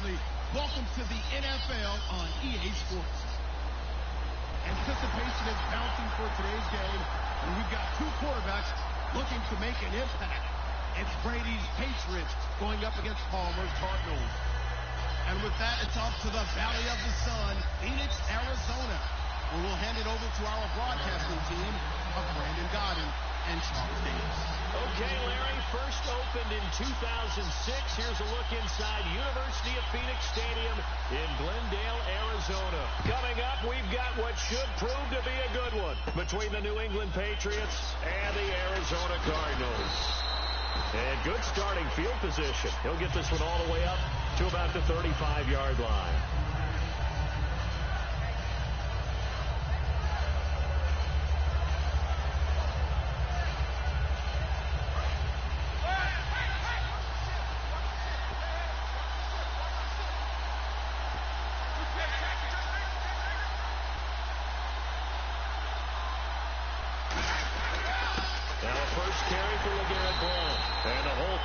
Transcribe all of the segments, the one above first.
family. Welcome to the NFL on EA Sports. Anticipation is mounting for today's game, and we've got two quarterbacks looking to make an impact. It's Brady's Patriots going up against Palmer's Cardinals. And with that, it's off to the Valley of the Sun, Phoenix, Arizona, where we'll hand it over to our broadcasting team of Brandon Godden and Charles Davis. Okay, Larry, first opened in 2006. Here's a look inside University of Phoenix Stadium in Glendale, Arizona. Coming up, we've got what should prove to be a good one between the New England Patriots and the Arizona Cardinals. And good starting field position. He'll get this one all the way up to about the 35-yard line.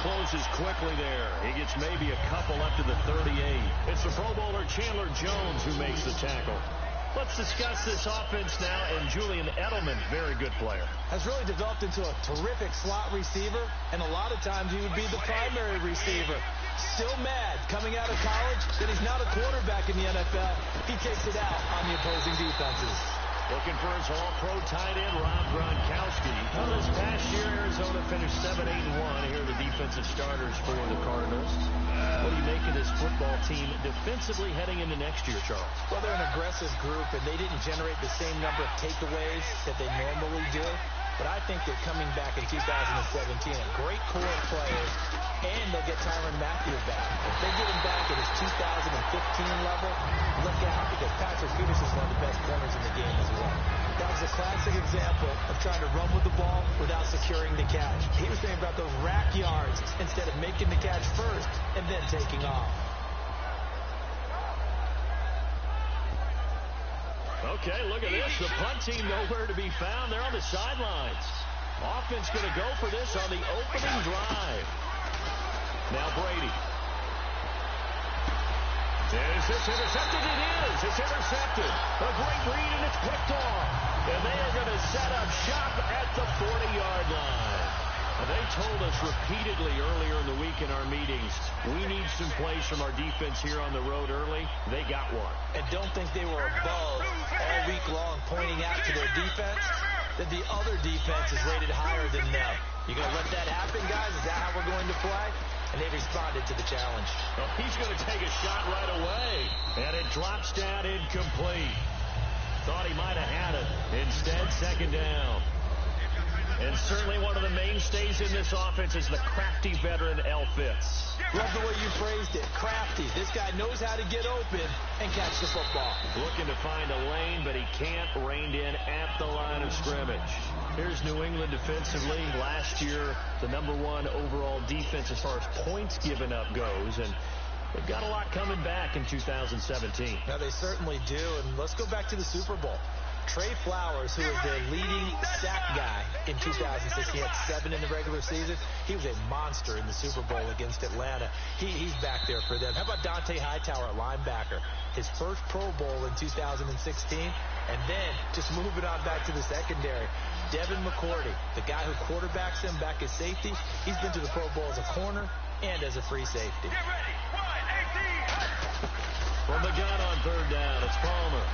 Closes quickly there. He gets maybe a couple up to the 38. It's the Pro Bowler Chandler Jones who makes the tackle. Let's discuss this offense now, and Julian Edelman, very good player. Has really developed into a terrific slot receiver, and a lot of times he would be the primary receiver. Still mad coming out of college that he's not a quarterback in the NFL. He takes it out on the opposing defenses. Looking for his all-pro tight end, Rob Gronkowski. Well, this past year, Arizona finished 7-8-1. Here are the defensive starters for the Cardinals. What do you make of this football team defensively heading into next year, Charles? Well, they're an aggressive group, and they didn't generate the same number of takeaways that they normally do. But I think they're coming back in 2017, a great core of players, and they'll get Tyrann Mathieu back. If they get him back at his 2015 level, look out, because Patrick Peterson is one of the best corners in the game as well. That was a classic example of trying to run with the ball without securing the catch. He was thinking about those rack yards instead of making the catch first and then taking off. Okay, look at this. The punt team nowhere to be found. They're on the sidelines. Offense going to go for this on the opening drive. Now Brady. Is this intercepted? It is. It's intercepted. A great read, and it's picked off. And they are going to set up shop at the 40-yard line. They told us repeatedly earlier in the week in our meetings, we need some plays from our defense here on the road early. They got one. And don't think they were above all week long pointing out to their defense that the other defense is rated higher than them. You going to let that happen, guys? Is that how we're going to play? And they responded to the challenge. Well, he's going to take a shot right away. And it drops down incomplete. Thought he might have had it. Instead, second down. And certainly one of the mainstays in this offense is the crafty veteran L. Fitz. Love the way you phrased it. Crafty. This guy knows how to get open and catch the football. Looking to find a lane, but he can't. Reined in at the line of scrimmage. Here's New England defensively. Last year, the #1 overall defense as far as points given up goes. And they've got a lot coming back in 2017. Now, they certainly do. And let's go back to the Super Bowl. Trey Flowers, who was their leading sack guy in 2006, he had 7 in the regular season. He was a monster in the Super Bowl against Atlanta. He's back there for them. How about Dante Hightower at linebacker? His first Pro Bowl in 2016. And then, just moving on back to the secondary, Devin McCourty, the guy who quarterbacks him back as safety, he's been to the Pro Bowl as a corner and as a free safety. Get ready. 1-18. From the gun on third down, it's Palmer.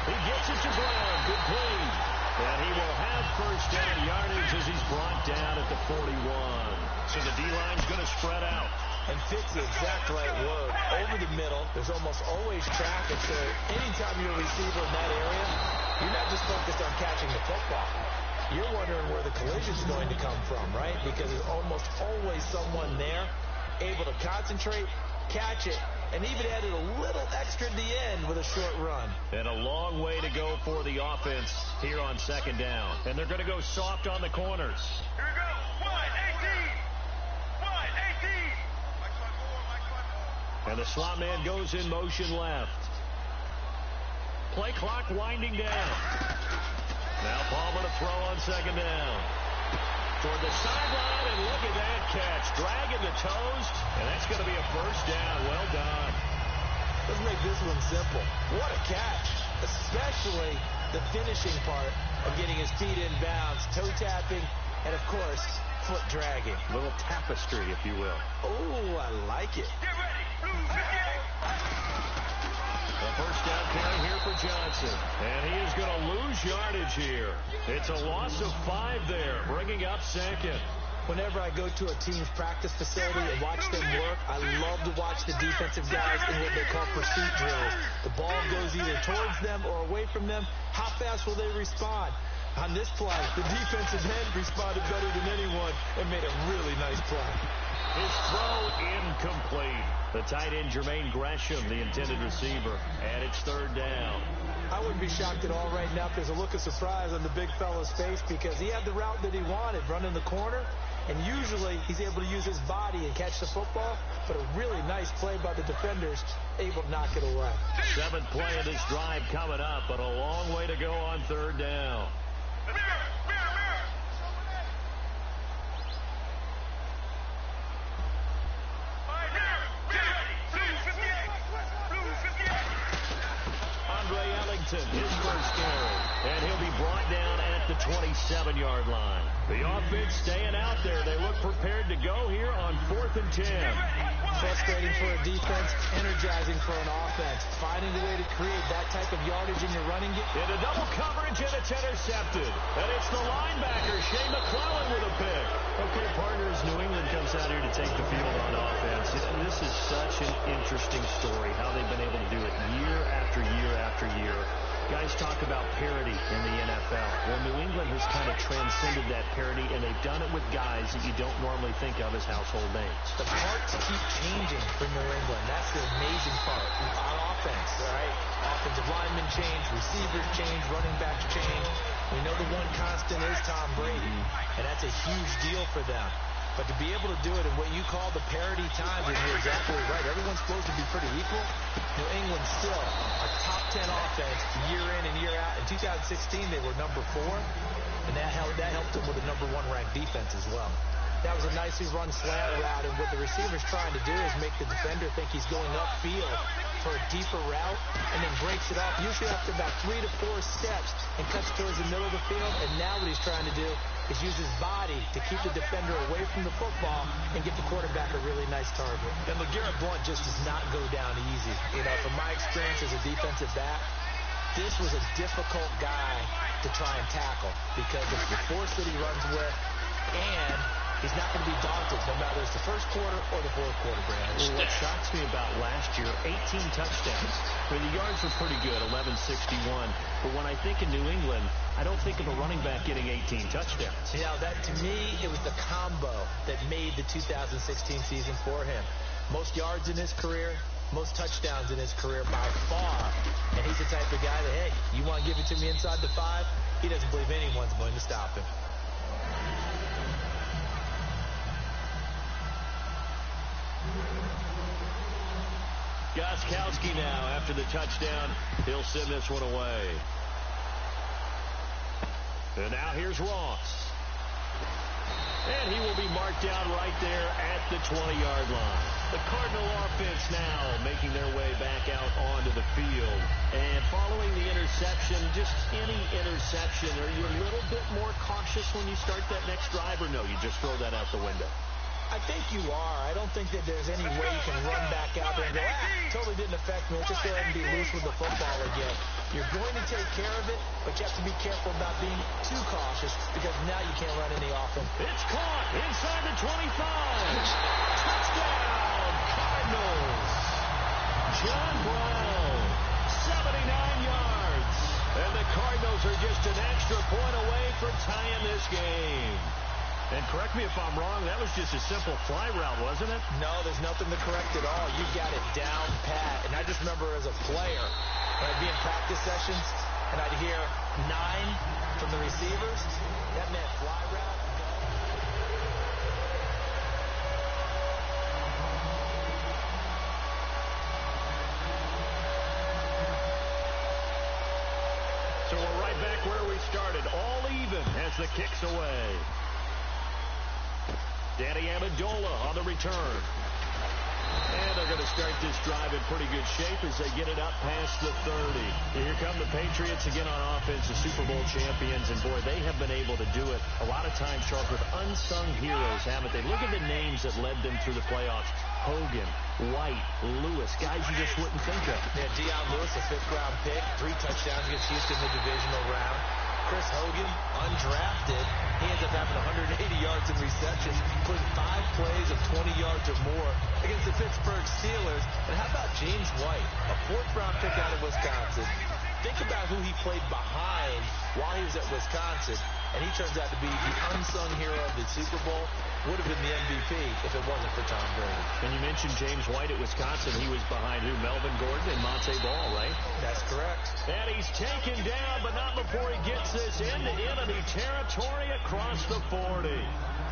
He gets it to Brown. Good play. And he will have first down yardage as he's brought down at the 41. So the D-line's going to spread out. And Fitz the exact right word. Over the middle, there's almost always traffic. So anytime you're a receiver in that area, you're not just focused on catching the football. You're wondering where the collision's going to come from, right? Because there's almost always someone there able to concentrate, catch it, and even added a little extra at the end with a short run. And a long way to go for the offense here on second down. And they're going to go soft on the corners. Here we go. 1-18. And the slot man goes in motion left. Play clock winding down. Now Palmer to throw on second down. toward the sideline, and look at that catch. Dragging the toes, and that's going to be a first down. Well done. Let's make this one simple. What a catch, especially the finishing part of getting his feet in bounds, toe tapping, and, of course, foot dragging. A little tapestry, if you will. Oh, I like it. Get ready. Blue 58. A first down carry here for Johnson. And he is going to lose yardage here. It's a loss of 5 there, bringing up second. Whenever I go to a team's practice facility and watch them work, I love to watch the defensive guys in what they call pursuit drills. The ball goes either towards them or away from them. How fast will they respond? On this play, the defensive end responded better than anyone and made a really nice play. His throw incomplete. The tight end, Jermaine Gresham, the intended receiver. And it's third down. I wouldn't be shocked at all right now if there's a look of surprise on the big fella's face because he had the route that he wanted, running the corner. And usually he's able to use his body and catch the football. But a really nice play by the defenders, able to knock it away. 7th play of this drive coming up, but a long way to go on third down. His first carry, and he'll be brought down at the 27-yard line. The offense staying out there. They look prepared to go here on 4th and 10. Frustrating for a defense, energizing for an offense. Finding the way to create that type of yardage in your running game. Into double coverage, and it's intercepted. And it's the linebacker, Shea McClellan, with a pick. Okay, partners, New England comes out here to take the field on offense. And this is such an interesting story, how they've been able to do it year after year after year. Guys talk about parity in the NFL. Well, New England has kind of transcended that parity, and they've done it with guys that you don't normally think of as household names. The parts keep changing for New England. That's the amazing part on offense, all right? Offensive linemen change, receivers change, running backs change. We know the one constant is Tom Brady, and that's a huge deal for them. But to be able to do it in what you call the parity times, and you're exactly right, everyone's supposed to be pretty equal. New England still a top 10 offense year in and year out. In 2016, they were number 4, and that helped them with a number 1 ranked defense as well. That was a nicely run slant route, and what the receiver's trying to do is make the defender think he's going upfield for a deeper route, and then breaks it off, usually after about 3 to 4 steps, and cuts towards the middle of the field. And now what he's trying to do is use his body to keep the defender away from the football and get the quarterback a really nice target. And LeGarrette Blount just does not go down easy. You know, from my experience as a defensive back, this was a difficult guy to try and tackle because of the force that he runs with, and he's not going to be daunted no matter it's the first quarter or the fourth quarter, Brandon. Well, what shocks me about last year, 18 touchdowns. I mean, the yards were pretty good, 1161. But when I think of New England, I don't think of a running back getting 18 touchdowns. You know, that to me, it was the combo that made the 2016 season for him. Most yards in his career, most touchdowns in his career by far. And he's the type of guy that, hey, you want to give it to me inside the 5? He doesn't believe anyone's going to stop him. Gostkowski now, after the touchdown, he'll send this one away. And now here's Ross. And he will be marked down right there at the 20-yard line. The Cardinal offense now making their way back out onto the field. And following the interception, just any interception, are you a little bit more cautious when you start that next drive, or no, you just throw that out the window? I think you are. I don't think that there's any way you can run back out there and go, totally didn't affect me. Let's just go ahead and be loose with the football again. You're going to take care of it, but you have to be careful about being too cautious because now you can't run any offense. It's caught inside the 25. Touchdown, Cardinals. John Brown, 79 yards. And the Cardinals are just an extra point away from tying this game. And correct me if I'm wrong, that was just a simple fly route, wasn't it? No, there's nothing to correct at all. You've got it down pat. And I just remember as a player, when I'd be in practice sessions, and I'd hear 9 from the receivers, that meant fly route. So we're right back where we started, all even as the kick's away. Danny Amendola on the return. And they're going to start this drive in pretty good shape as they get it up past the 30. Here come the Patriots again on offense, the Super Bowl champions. And, boy, they have been able to do it a lot of times, Charles, with unsung heroes, haven't they? Look at the names that led them through the playoffs. Hogan, White, Lewis, guys you just wouldn't think of. Yeah, Deion Lewis, a 5th-round pick, 3 touchdowns against Houston in the divisional round. Chris Hogan, undrafted. He ends up having 180 yards in receptions, including 5 plays of 20 yards or more against the Pittsburgh Steelers. And how about James White, a 4th-round pick out of Wisconsin? Think about who he played behind while he was at Wisconsin, and he turns out to be the unsung hero of the Super Bowl. Would have been the MVP if it wasn't for Tom Brady. And you mentioned James White at Wisconsin. He was behind who? Melvin Gordon and Monte Ball, right? That's correct. And he's taken down, but not before he gets this into enemy territory across the 40.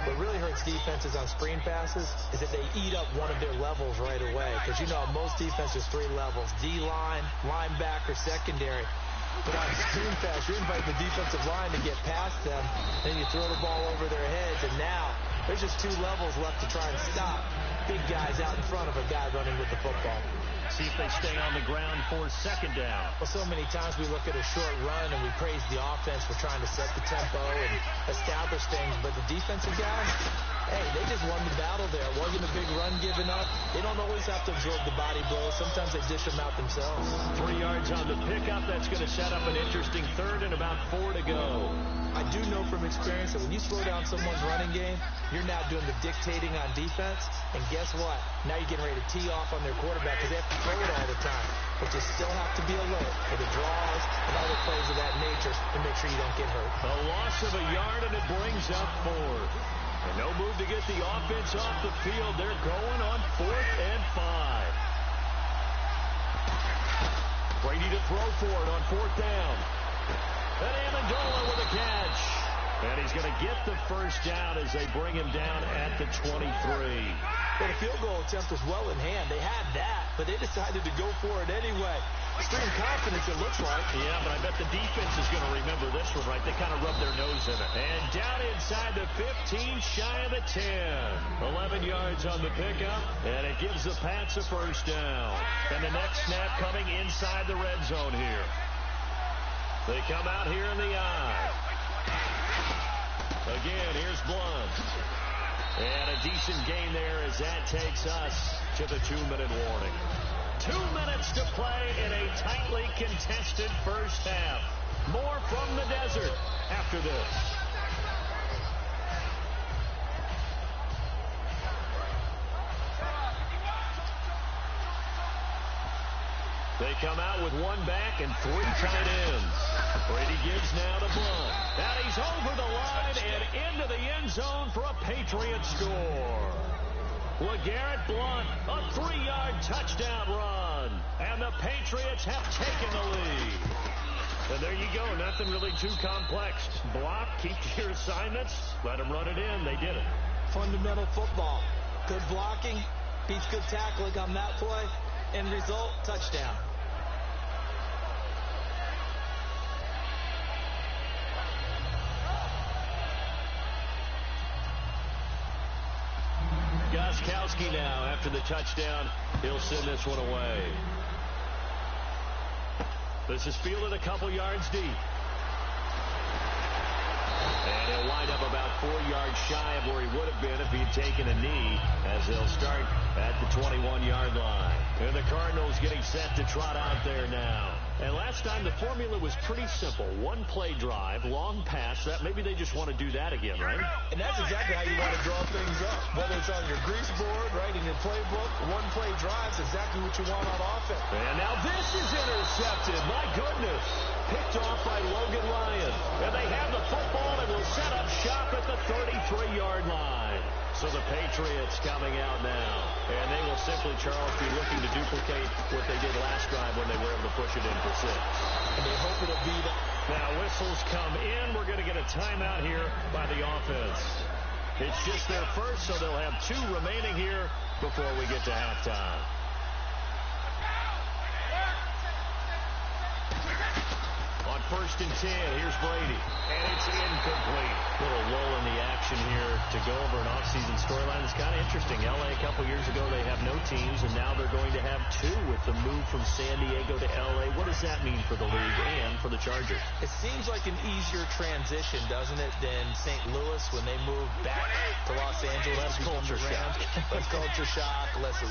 What really hurts defenses on screen passes is that they eat up one of their levels right away. Because, you know, most defenses 3 levels. D-line, linebacker, secondary. But on screen pass, you're inviting the defensive line to get past them. Then you throw the ball over their heads. And now there's just 2 levels left to try and stop big guys out in front of a guy running with the football. See if they stay on the ground for 2nd down. Well, so many times we look at a short run and we praise the offense for trying to set the tempo and establish things. But the defensive guys, hey, they just won the battle there. It wasn't a big run given up. They don't always have to absorb the body blows. Sometimes they dish them out themselves. 3 yards on the pickup. That's going to set up an interesting 3rd and about 4 to go. I do know from experience that when you slow down someone's running game, you're now doing the dictating on defense. And guess what? Now you're getting ready to tee off on their quarterback because they have to throw it all the time. But you still have to be alert for the draws and other plays of that nature to make sure you don't get hurt. A loss of a yard, and it brings up 4th. And no move to get the offense off the field. They're going on 4th and 5. Brady to throw for it on 4th down. And Amendola with a catch. And he's going to get the 1st down as they bring him down at the 23. Well, the field goal attempt was well in hand. They had that, but they decided to go for it anyway. Extreme confidence, it looks like. Yeah, but I bet the defense is going to remember this one, right? They kind of rub their nose in it. And down inside the 15, shy of the 10. 11 yards on the pickup, and it gives the Pats a 1st down. And the next snap coming inside the red zone here. They come out here in the eye. Again, here's Blunt. And a decent gain there as that takes us to the 2-minute warning. 2 minutes to play in a tightly contested 1st half. More from the desert after this. They come out with 1 back and 3 tight ends. Brady gives now to Blunt. And he's over the line and into the end zone for a Patriots score. LeGarrette Blunt, a 3-yard touchdown run. And the Patriots have taken the lead. And there you go. Nothing really too complex. Block, keep to your assignments, let them run it in. They did it. Fundamental football. Good blocking, beats good tackling on that play. End result, touchdown. Gostkowski now, after the touchdown, he'll send this one away. This is fielded a couple yards deep. And he'll wind up about 4 yards shy of where he would have been if he had taken a knee, as they'll start at the 21-yard line. And the Cardinals getting set to trot out there now. And last time the formula was pretty simple. 1-play drive, long pass. That maybe they just want to do that again, right? And that's exactly how you want to draw things up. Whether it's on your grease board, right, in your playbook, 1-play drive's exactly what you want on offense. And now this is intercepted. My goodness. Picked off by Logan Ryan. And they have the football and will set up shop at the 33-yard line. So the Patriots coming out now. And they will simply, Charles, be looking to duplicate what they did last drive when they were able to push it in for 6. And they hope it'll be that. Now whistles come in. We're going to get a timeout here by the offense. It's just their first, so they'll have 2 remaining here before we get to halftime. On first and 10. Here's Brady. And it's incomplete. Little lull in the action here to go over an offseason storyline. It's kind of interesting. L.A. a couple years ago, they have no teams, and now they're going to have two with the move from San Diego to L.A. What does that mean for the league and for the Chargers? It seems like an easier transition, doesn't it, than St. Louis when they moved back to Los Angeles. Less culture shock. Less culture shock, less,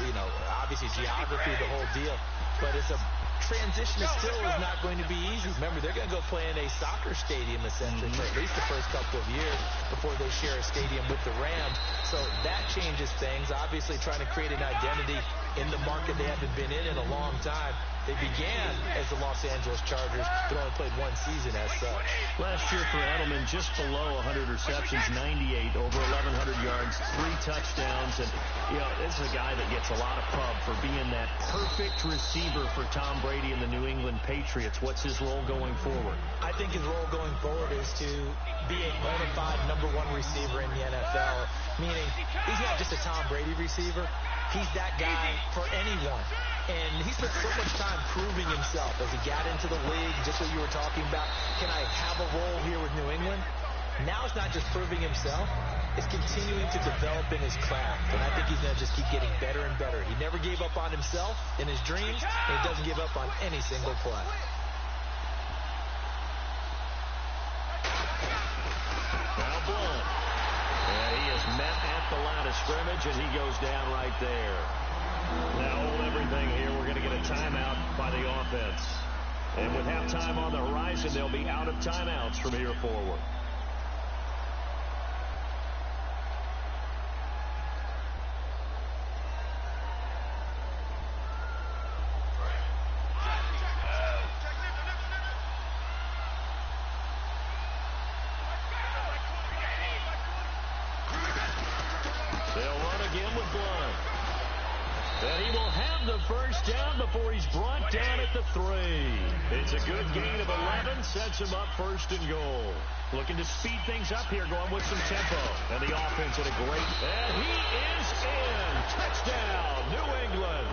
obviously geography, the whole deal. But it's a transition that still is not going to be easy. Remember, they're going to go play in a soccer stadium, essentially, for at least the first couple of years before they share a stadium with the Rams. So that changes things. Obviously, trying to create an identity in the market they haven't been in a long time. They began as the Los Angeles Chargers, but only played one season as such. Last year for Edelman, just below 100 receptions, 98, over 1,100 yards, 3 touchdowns. And, this is a guy that gets a lot of pub for being that perfect receiver for Tom Brady and the New England Patriots. What's his role going forward? I think his role going forward is to be a bona fide #1 receiver in the NFL, meaning he's not just a Tom Brady receiver. He's that guy for anyone. And he spent so much time proving himself as he got into the league, just what you were talking about. Can I have a role here with New England? Now it's not just proving himself. It's continuing to develop in his craft. And I think he's going to just keep getting better and better. He never gave up on himself in his dreams, and he doesn't give up on any single play. Now Blunt. And he is met at the line of scrimmage, and he goes down right there. Now hold everything here. We're going to get a timeout by the offense. And with halftime on the horizon, they'll be out of timeouts from here forward. They'll run again with Blunt. And he will have the first down before he's brought down at the 3. It's a good gain of 11, sets him up first and goal. Looking to speed things up here, going with some tempo. And the offense at a great... And he is in. Touchdown, New England.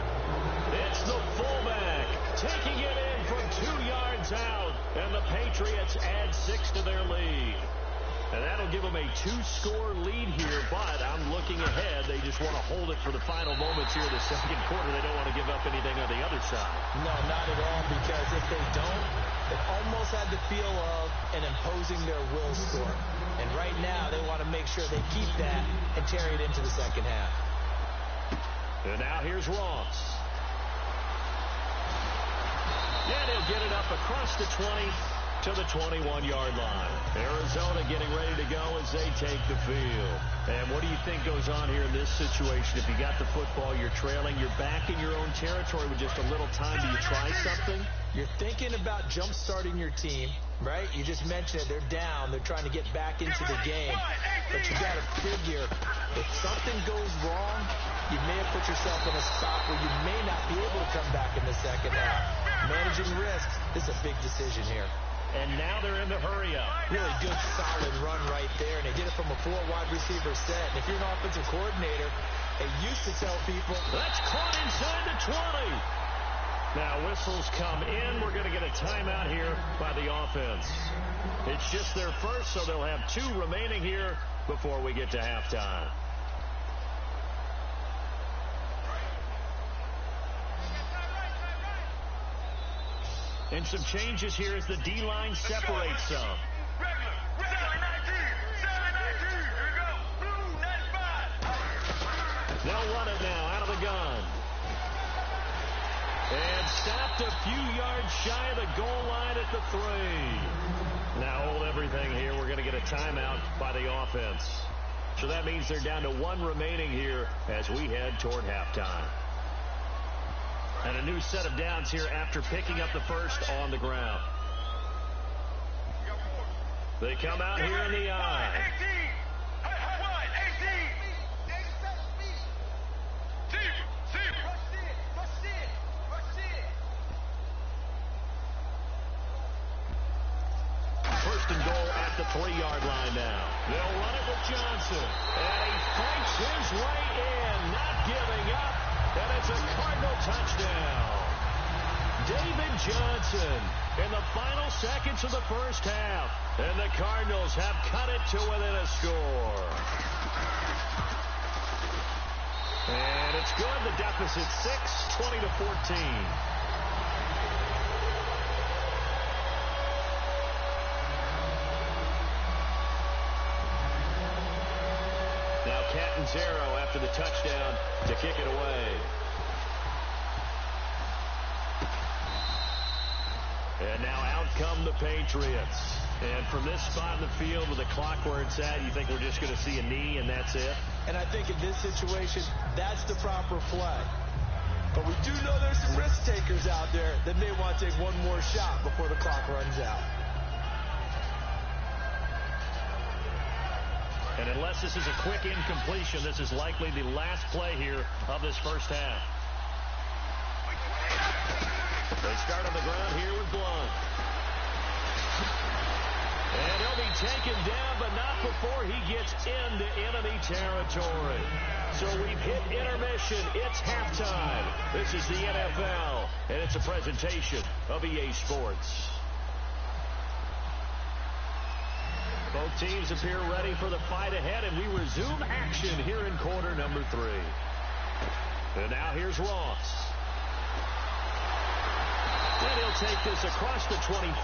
It's the fullback taking it in from 2 yards out. And the Patriots add 6 to their lead. And that'll give them a 2-score lead here, but I'm looking ahead. They just want to hold it for the final moments here in the second quarter. They don't want to give up anything on the other side. No, not at all, because if they don't, it almost had the feel of an imposing their will score. And right now, they want to make sure they keep that and carry it into the second half. And now here's Ross. Yeah, they'll get it up across the 20. To the 21-yard line. Arizona getting ready to go as they take the field. And what do you think goes on here in this situation? If you got the football, you're trailing, you're back in your own territory with just a little time. Do you try something? You're thinking about jump-starting your team, right? You just mentioned it. They're down. They're trying to get back into the game. But you got to figure, if something goes wrong, you may have put yourself in a spot where you may not be able to come back in the second half. Managing risks is a big decision here. And now they're in the hurry-up. Really good, solid run right there. And they did it from a 4-wide receiver set. And if you're an offensive coordinator, they used to tell people, that's caught inside the 20. Now whistles come in. We're going to get a timeout here by the offense. It's just their first, so they'll have 2 remaining here before we get to halftime. And some changes here as the D-line separates some. They'll run it now out of the gun. And stopped a few yards shy of the goal line at the 3. Now hold everything here. We're going to get a timeout by the offense. So that means they're down to 1 remaining here as we head toward halftime. And a new set of downs here after picking up the first on the ground. They come out here in the eye. First and goal at the 3-yard line now. They'll run it with Johnson. And he fights his way in, not giving up. And it's a Cardinal touchdown. David Johnson. in the final seconds of the first half. And the Cardinals have cut it to within a score. And it's good. The deficit 6, 20-14. Now Catanzaro after the touchdown to kick it away. And now out come the Patriots. And from this spot in the field with the clock where it's at, you think we're just going to see a knee and that's it? And I think in this situation, that's the proper play. But we do know there's some risk takers out there that may want to take one more shot before the clock runs out. And unless this is a quick incompletion, this is likely the last play here of this first half. They start on the ground here with Blunt. And he'll be taken down, but not before he gets into enemy territory. So we've hit intermission. It's halftime. This is the NFL, and it's a presentation of EA Sports. Both teams appear ready for the fight ahead, and we resume action here in quarter number 3. And now here's Ross. And he'll take this across the 25,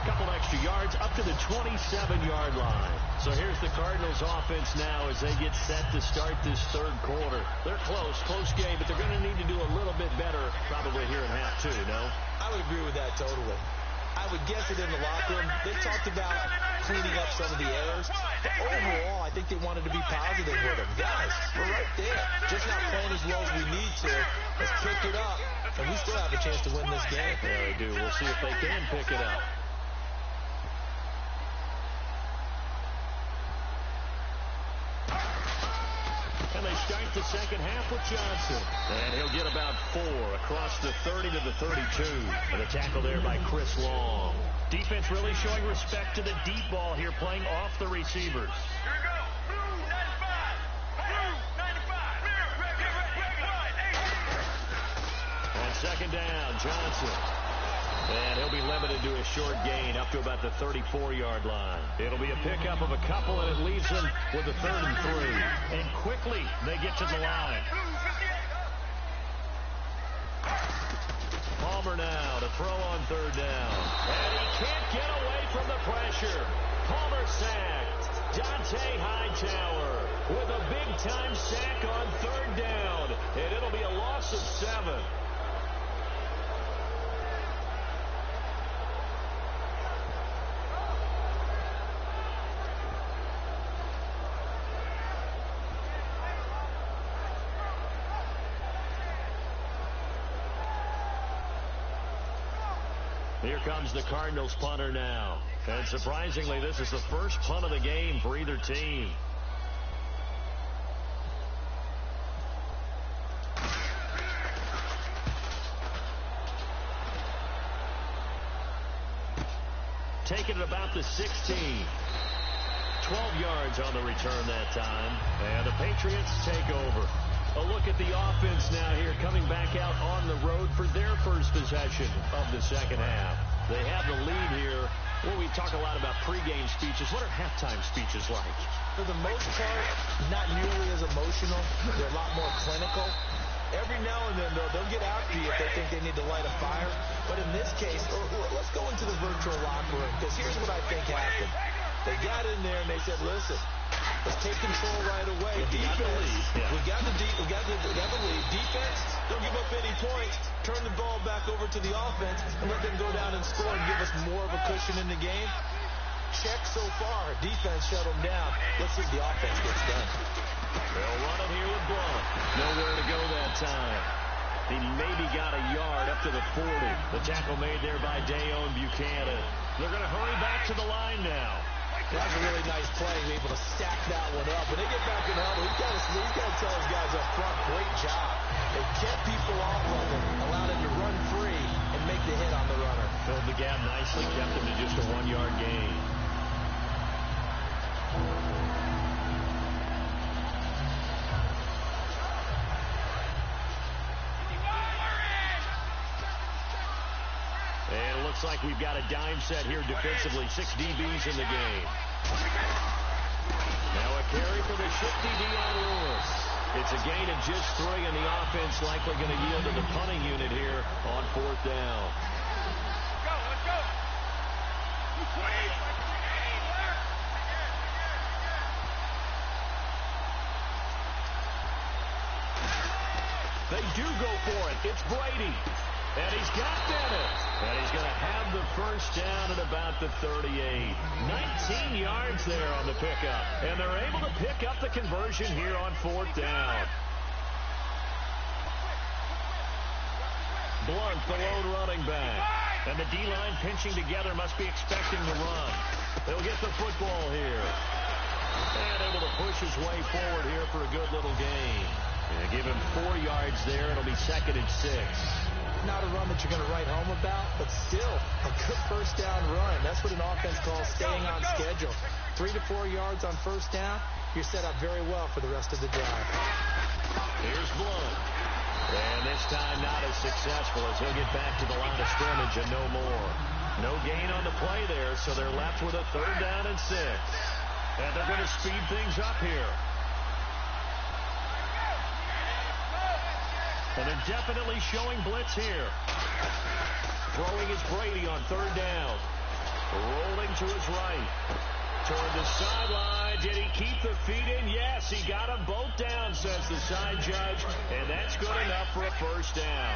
couple extra yards, up to the 27-yard line. So here's the Cardinals offense now as they get set to start this third quarter. They're close game, but they're going to need to do a little bit better probably here in half 2, no? I would agree with that totally. I would guess it in the locker room. They talked about cleaning up some of the errors. But overall, I think they wanted to be positive with them. Guys, we're right there. Just not playing as well as we need to. Let's pick it up. And we still have a chance to win this game. Yeah, they do. We'll see if they can pick it up. And they start the second half with Johnson. And he'll get about 4 across the 30 to the 32. And a tackle there by Chris Long. Defense really showing respect to the deep ball here, playing off the receivers. Here we go. Blue 95. Blue 95. On second down, Johnson. And he'll be limited to a short gain up to about the 34-yard line. It'll be a pickup of a couple, and it leaves them with a 3rd and 3. And quickly, they get to the line. Palmer now to throw on 3rd down. And he can't get away from the pressure. Palmer sacked. Dante Hightower with a big-time sack on 3rd down. And it'll be a loss of 7. Here comes the Cardinals punter now. And surprisingly, this is the first punt of the game for either team. Taken at about the 16. 12 yards on the return that time. And the Patriots take over. A look at the offense now here, coming back out on the road for their first possession of the second half. They have the lead here. Well, we talk a lot about pregame speeches. What are halftime speeches like? For the most part, not nearly as emotional. They're a lot more clinical. Every now and then, though, they'll get after you if they think they need to light a fire. But in this case, let's go into the virtual locker room, because here's what I think happened. They got in there and they said, listen, let's take control right away. Defense, we got the lead. Defense, don't give up any points. Turn the ball back over to the offense and let them go down and score and give us more of a cushion in the game. Check so far. Defense shut them down. Let's see if the offense gets done. They'll run it here with Blunt. Nowhere to go that time. He maybe got a yard up to the 40. The tackle made there by Dayon Buchanan. They're going to hurry back to the line now. That was a really nice play, able to stack that one up. When they get back in the huddle, he's got to tell his guys up front, great job. They kept people off of him, allowed him to run free and make the hit on the runner. Filled the gap nicely, kept him to just a 1-yard gain. looks like we've got a dime set here defensively. 6 DBs in the game. Now a carry for the shifty Dion Lewis. It's a gain of just 3, and the offense likely going to yield to the punting unit here on 4th down. Let's go. They do go for it. It's Brady. And he's got Bennett. And he's going to have the first down at about the 38. 19 yards there on the pickup. And they're able to pick up the conversion here on 4th down. Blunt, the lone running back. And the D-line pinching together, must be expecting the run. They'll get the football here. And able to push his way forward here for a good little gain. And give him 4 yards there. It'll be 2nd and 6. Not a run that you're going to write home about, but still a good first down run. That's what an offense calls staying on schedule. 3 to 4 yards on first down, you're set up very well for the rest of the drive. Here's Blunt. And this time not as successful as he'll get back to the line of scrimmage and no more. No gain on the play there, so they're left with a 3rd down and 6. And they're going to speed things up here. And they're definitely showing blitz here. Throwing is Brady on 3rd down. Rolling to his right. Toward the sideline. Did he keep the feet in? Yes, he got them both down, says the side judge. And that's good enough for a first down.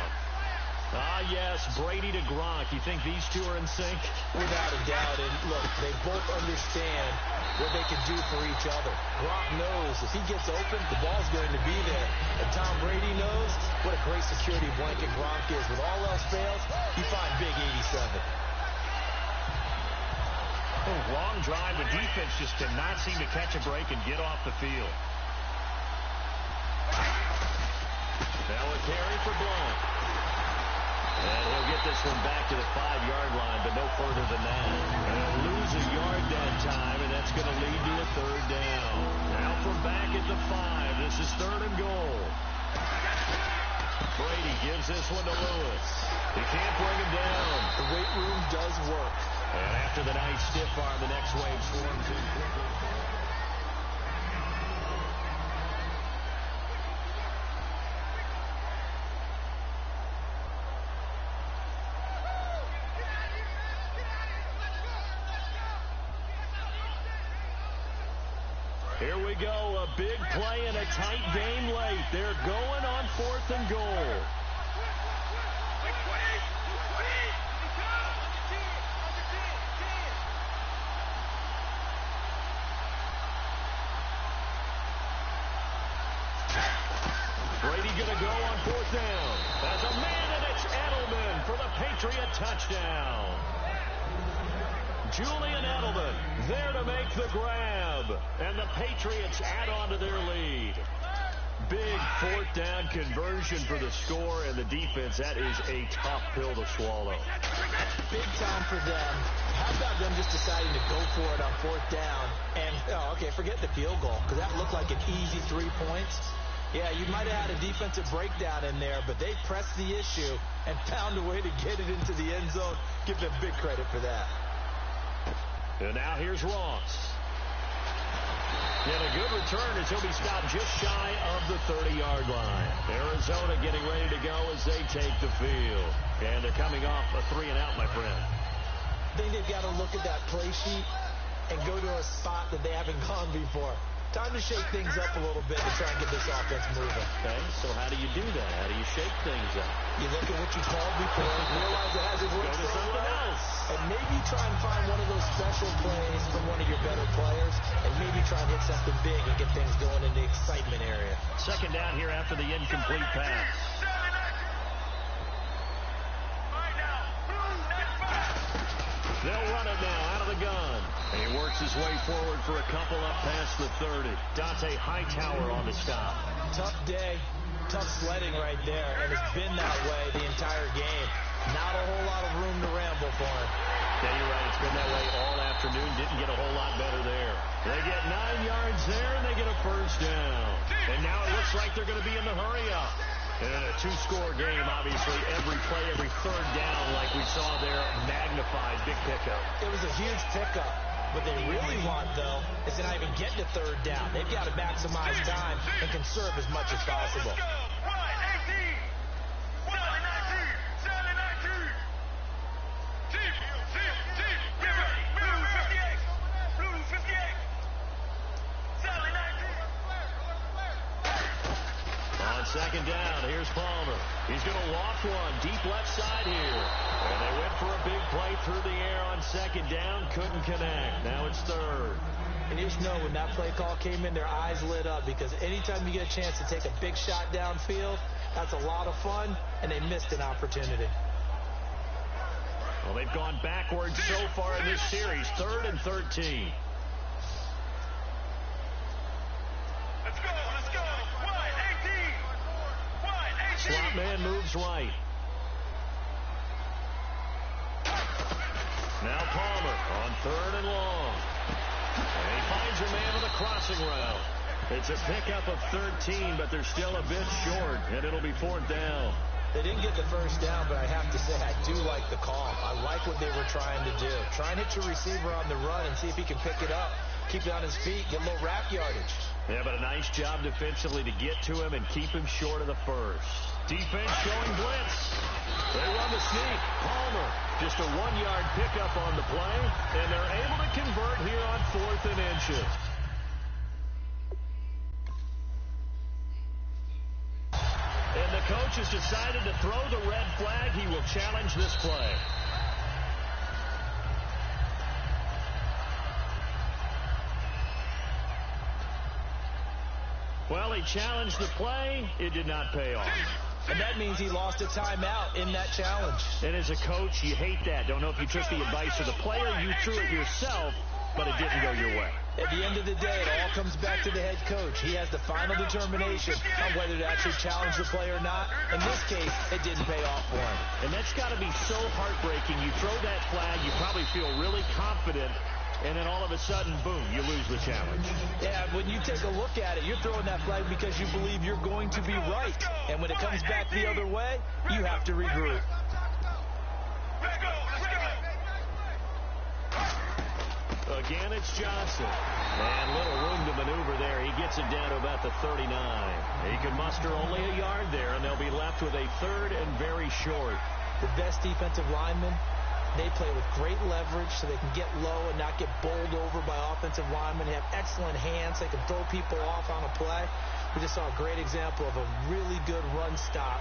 Ah, yes, Brady to Gronk. You think these two are in sync? Without a doubt. And look, they both understand what they can do for each other. Gronk knows if he gets open, the ball's going to be there. And Tom Brady knows what a great security blanket Gronk is. When all else fails, you find big 87. Long drive. The defense just cannot seem to catch a break and get off the field. Now a carry for Blunt. And he'll get this one back to the 5-yard line, but no further than that. And he'll lose a yard that time, and that's going to lead to a 3rd down. Now from back at the 5, this is 3rd and goal. Brady gives this one to Lewis. He can't bring him down. The weight room does work. And after the nice stiff arm, the next wave swarms in quickly. Here we go, a big play in a tight game late. They're going on 4th and goal. Brady going to go on 4th down. As a man, and it's Edelman for the Patriot touchdown. Julian Edelman there to make the grab. And the Patriots add on to their lead. Big 4th down conversion for the score, and the defense, that is a tough pill to swallow. Big time for them. How about them just deciding to go for it on 4th down? And, okay, forget the field goal, because that looked like an easy 3 points. Yeah, you might have had a defensive breakdown in there, but they pressed the issue and found a way to get it into the end zone. Give them big credit for that. And now here's Ross. And a good return as he'll be stopped just shy of the 30-yard line. Arizona getting ready to go as they take the field. And they're coming off a 3-and-out, my friend. I think they've got to look at that play sheet and go to a spot that they haven't gone before. Time to shake things up a little bit to try and get this offense moving. Okay, so how do you do that? How do you shake things up? You look at what you called before and realize it hasn't worked so something well. else. And maybe try and find one of those special plays from one of your better players, and maybe try and hit something big and get things going in the excitement area. 2nd down here after the incomplete pass. They'll run it now out of the gun. And he works his way forward for a couple up past the 30. Dante Hightower on the stop. Tough day, tough sledding right there, and it's been that way the entire game. Not a whole lot of room to ramble for him. Yeah, you're right. It's been that way all afternoon. Didn't get a whole lot better there. They get 9 yards there, and they get a first down. And now it looks like they're going to be in the hurry-up. And a two-score game, obviously, every play, every third down, like we saw there, magnified, big pickup. It was a huge pickup. What they really want, though, is to not even get to third down. They've got to maximize time and conserve as much as possible. On second down, here's Palmer. He's going to loft one deep left side here. And they went for a big play through the air on second down. Couldn't connect. Now it's third. And you just know when that play call came in, their eyes lit up, because anytime you get a chance to take a big shot downfield, that's a lot of fun, and they missed an opportunity. Well, they've gone backwards so far in this series. 3rd and 13. Let's go. Wide 18. Slot man moves right. Now Palmer on 3rd and long. And he finds a man with a crossing route. It's a pickup of 13, but they're still a bit short, and it'll be 4th down. They didn't get the first down, but I have to say I do like the call. I like what they were trying to do. Try and hit your receiver on the run and see if he can pick it up, keep it on his feet, get a little wrap yardage. Yeah, but a nice job defensively to get to him and keep him short of the first. Defense showing blitz. They run the sneak. Palmer, just a 1-yard pickup on the play, and they're able to convert here on 4th and inches. And the coach has decided to throw the red flag. He will challenge this play. Well, he challenged the play. It did not pay off. And that means he lost a timeout in that challenge. And as a coach, you hate that. Don't know if you took the advice of the player. You threw it yourself, but it didn't go your way. At the end of the day, it all comes back to the head coach. He has the final determination on whether to actually challenge the play or not. In this case, it didn't pay off for him. And that's got to be so heartbreaking. You throw that flag, you probably feel really confident, and then all of a sudden, boom, you lose the challenge. Yeah, when you take a look at it, you're throwing that flag because you believe you're going to be right. And when it comes back the other way, you have to regroup. Again, it's Johnson. And little room to maneuver there. He gets it down to about the 39. He can muster only a yard there, and they'll be left with a 3rd and very short. The best defensive linemen, they play with great leverage so they can get low and not get bowled over by offensive linemen. They have excellent hands. They can throw people off on a play. We just saw a great example of a really good run stop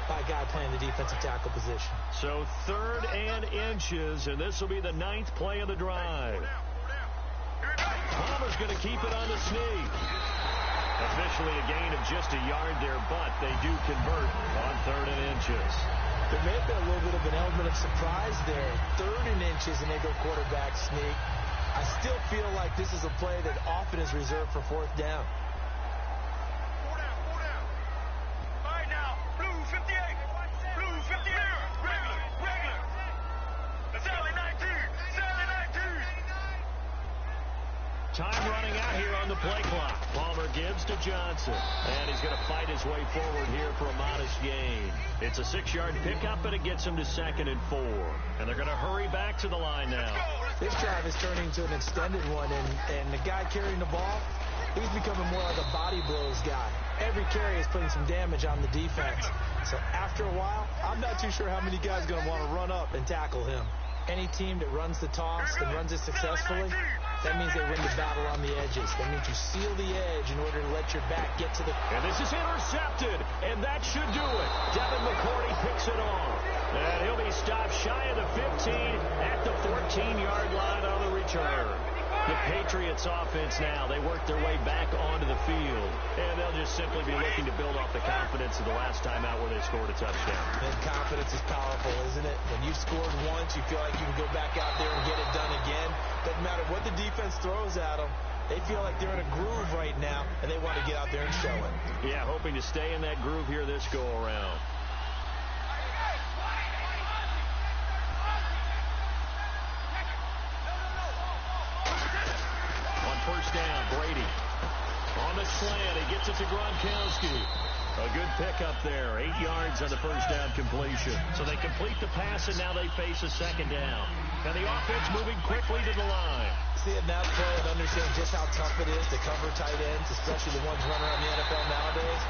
by a guy playing the defensive tackle position. So 3rd and inches, and this will be the 9th play of the drive. Palmer's going to keep it on the sneak. Officially a gain of just a yard there, but they do convert on 3rd and inches. There may have been a little bit of an element of surprise there. 3rd and inches, and they go quarterback sneak. I still feel like this is a play that often is reserved for 4th down. 4 down. All right, now, blue 58. Blue 58. Regular. Sally 19. Time running out here on the play clock. Palmer gives to Johnson. And he's going to fight his way forward here for a modest gain. It's a 6-yard pickup, and it gets him to 2nd and 4. And they're going to hurry back to the line now. This drive is turning into an extended one, and the guy carrying the ball, he's becoming more like a body blows guy. Every carry is putting some damage on the defense. So after a while, I'm not too sure how many guys are going to want to run up and tackle him. Any team that runs the toss and runs it successfully, that means they win the battle on the edges. That means you seal the edge in order to let your back get to the... And this is intercepted, and that should do it. Devin McCourty picks it off. And he'll be stopped shy of the 15 at the 14-yard line on the return. The Patriots offense now, they work their way back onto the field. And they'll just simply be looking to build off the confidence of the last time out where they scored a touchdown. And confidence is powerful, isn't it? When you've scored once, you feel like you can go back out there and get it done again. Doesn't matter what the defense throws at them. They feel like they're in a groove right now, and they want to get out there and show it. Yeah, hoping to stay in that groove here this go-around. On 1st down, Brady. On the slant, he gets it to Gronkowski. A good pickup there. 8 yards on the first down completion. So they complete the pass, and now they face a second down. And the offense moving quickly to the line. See it now play and understand just how tough it is to cover tight ends, especially the ones running around the NFL nowadays.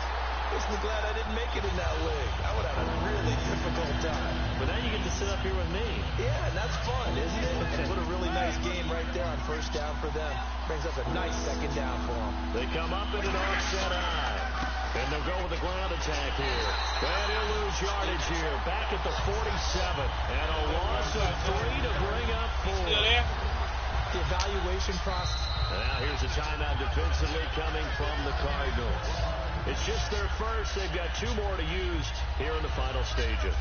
I'm glad I didn't make it in that league. I would have had a really difficult time. But now you get to sit up here with me. Yeah, and that's fun, isn't it? And put a really nice game right there on first down for them. Brings up a nice second down for them. They come up in an offset eye. And they'll go with the ground attack here. And he'll lose yardage here. Back at the 47. And a loss of 3 to bring up 4. The evaluation process. And now here's a timeout defensively coming from the Cardinals. It's just their first. They've got 2 more to use here in the final stages.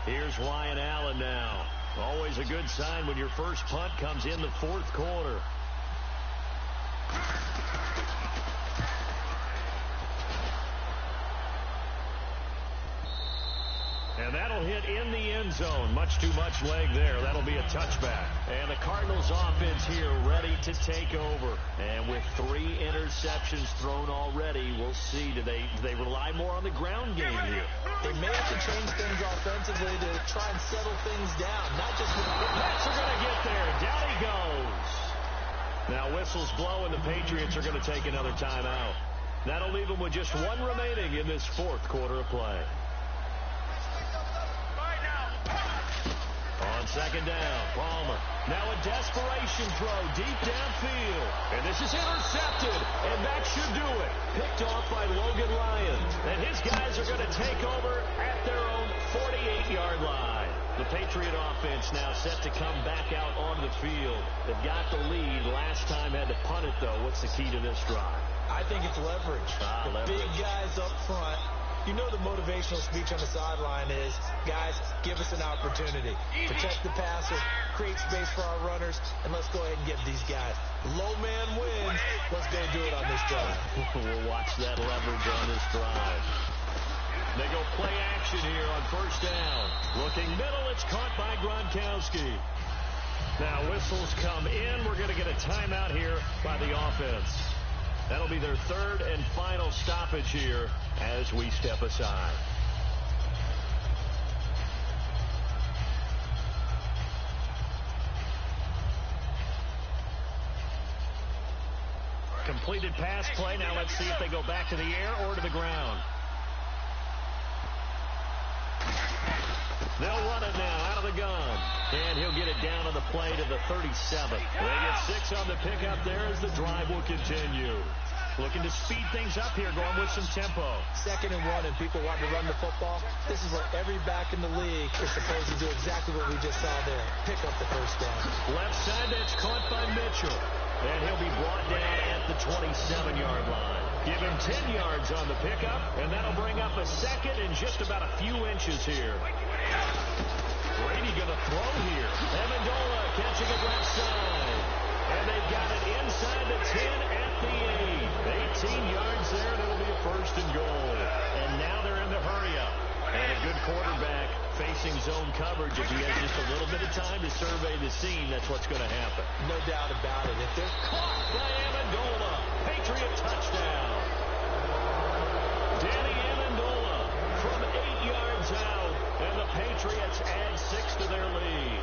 Here's Ryan Allen now. Always a good sign when your first punt comes in the 4th quarter. And that'll hit in the end zone. Much too much leg there. That'll be a touchback. And the Cardinals offense here ready to take over. And with 3 interceptions thrown already, we'll see. Do they rely more on the ground game here? They may have to change things offensively to try and settle things down. Not just with the Pats are going to get there. Down he goes. Now whistles blow, and the Patriots are going to take another timeout. That'll leave them with just 1 remaining in this 4th quarter of play. On second down, Palmer. Now a desperation throw deep downfield. And this is intercepted. And that should do it. Picked off by Logan Ryan. And his guys are going to take over at their own 48-yard line. The Patriot offense now set to come back out onto the field. They've got the lead. Last time had to punt it, though. What's the key to this drive? I think it's leverage. Leverage. Big guys up front. You know the motivational speech on the sideline is, guys, give us an opportunity. Protect the passer, create space for our runners, and let's go ahead and get these guys. Low man wins. Let's go do it on this drive. We'll watch that leverage on this drive. They go play action here on first down. Looking middle, it's caught by Gronkowski. Now whistles come in. We're going to get a timeout here by the offense. That'll be their 3rd and final stoppage here as we step aside. Completed pass play. Now let's see if they go back to the air or to the ground. They'll run it now out of the gun. And he'll get it down on the play to the 37. They get 6 on the pickup there as the drive will continue. Looking to speed things up here, going with some tempo. 2nd and 1, and people want to run the football. This is what every back in the league is supposed to do, exactly what we just saw there. Pick up the first down. Left side, that's caught by Mitchell. And he'll be brought down at the 27-yard line. Give him 10 yards on the pickup, and that'll bring up a 2nd and just about a few inches here. Brady going to throw here. Amendola catching it left side. And they've got it inside the 10 at the 8. 18 yards there, and it'll be a 1st and goal. And now they're in the hurry-up. And a good quarterback facing zone coverage. If he has just a little bit of time to survey the scene, that's what's going to happen. No doubt about it. If they're caught by Amendola. Patriot touchdown. Danny Amendola from 8 yards out. And the Patriots add 6 to their lead.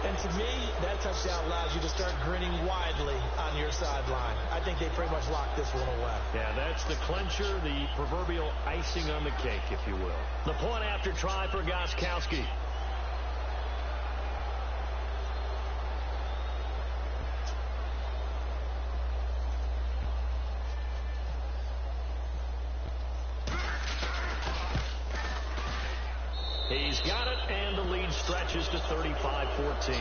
And to me, that touchdown allows you to start grinning widely on your sideline. I think they pretty much locked this one away. Yeah, that's the clincher, the proverbial icing on the cake, if you will. The point after try for Gronkowski. He's got it, and the lead stretches to 35-14.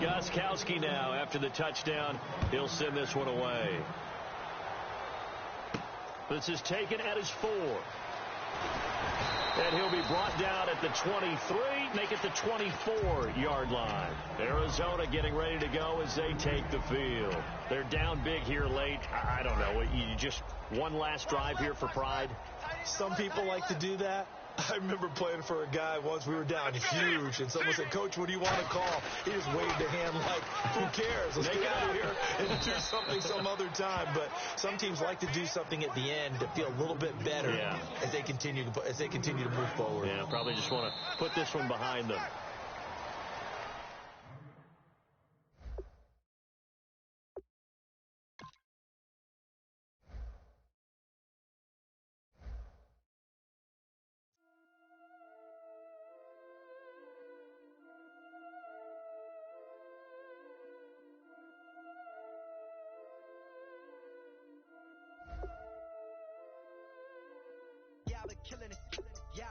Gronkowski now, after the touchdown, he'll send this one away. This is taken at his 4. And he'll be brought down at the 23, make it the 24-yard line. Arizona getting ready to go as they take the field. They're down big here late. I don't know. You just one last drive here for pride? Some people like to do that. I remember playing for a guy once. We were down huge, and someone said, "Coach, what do you want to call?" He just waved a hand like, "Who cares? Let's get out of here and do something some other time." But some teams like to do something at the end to feel a little bit better as they continue to move forward. Yeah, probably just want to put this one behind them. Y'all been killing it. Y'all